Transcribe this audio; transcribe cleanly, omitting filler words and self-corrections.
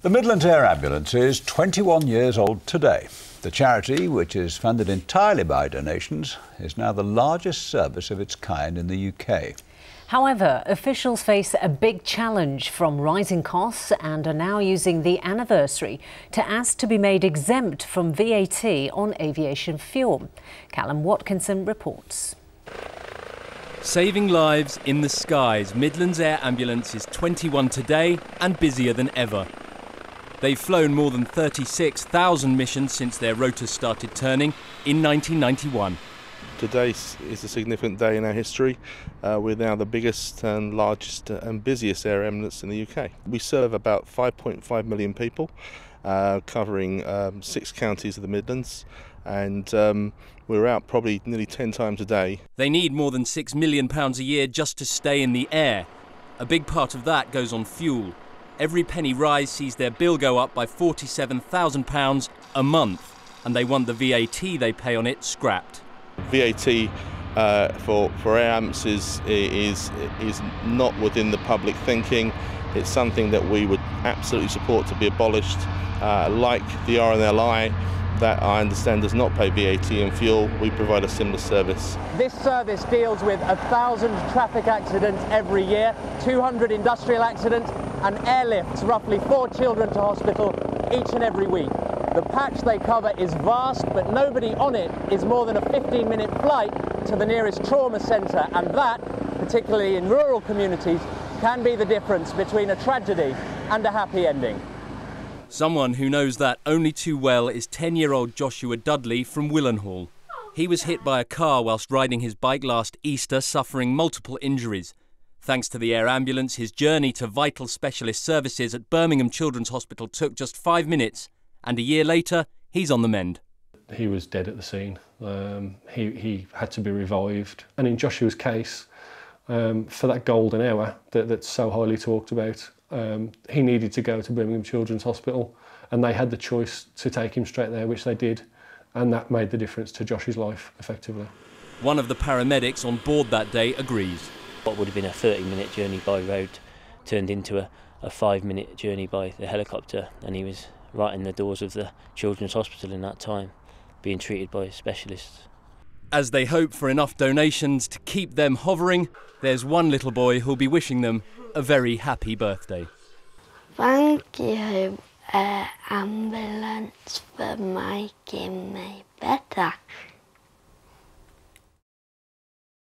The Midlands Air Ambulance is 21 years old today. The charity, which is funded entirely by donations, is now the largest service of its kind in the UK. However, officials face a big challenge from rising costs and are now using the anniversary to ask to be made exempt from VAT on aviation fuel. Callum Watkinson reports. Saving lives in the skies, Midlands Air Ambulance is 21 today and busier than ever. They've flown more than 36,000 missions since their rotors started turning in 1991. Today is a significant day in our history. We're now the biggest and largest and busiest air ambulance in the UK. We serve about 5.5 million people, covering 6 counties of the Midlands, and we're out probably nearly 10 times a day. They need more than £6 million a year just to stay in the air. A big part of that goes on fuel. Every penny rise sees their bill go up by £47,000 a month, and they want the VAT they pay on it scrapped. VAT for air ambulances is not within the public thinking. It's something that we would absolutely support to be abolished, like the RNLI, that I understand does not pay VAT on fuel. We provide a similar service. This service deals with 1,000 traffic accidents every year, 200 industrial accidents, and airlifts roughly 4 children to hospital each and every week. The patch they cover is vast, but nobody on it is more than a 15-minute flight to the nearest trauma centre, and that, particularly in rural communities, can be the difference between a tragedy and a happy ending. Someone who knows that only too well is 10-year-old Joshua Dudley from Willenhall. He was hit by a car whilst riding his bike last Easter, suffering multiple injuries. Thanks to the air ambulance, his journey to vital specialist services at Birmingham Children's Hospital took just 5 minutes, and a year later, he's on the mend. He was dead at the scene. He had to be revived. And in Joshua's case, for that golden hour that's so highly talked about, he needed to go to Birmingham Children's Hospital, and they had the choice to take him straight there, which they did, and that made the difference to Josh's life, effectively. One of the paramedics on board that day agrees. What would have been a 30-minute journey by road turned into a 5-minute journey by the helicopter, and he was right in the doors of the Children's Hospital in that time, being treated by specialists. As they hope for enough donations to keep them hovering, there's one little boy who'll be wishing them a very happy birthday. Thank you, Ambulance, for making me better.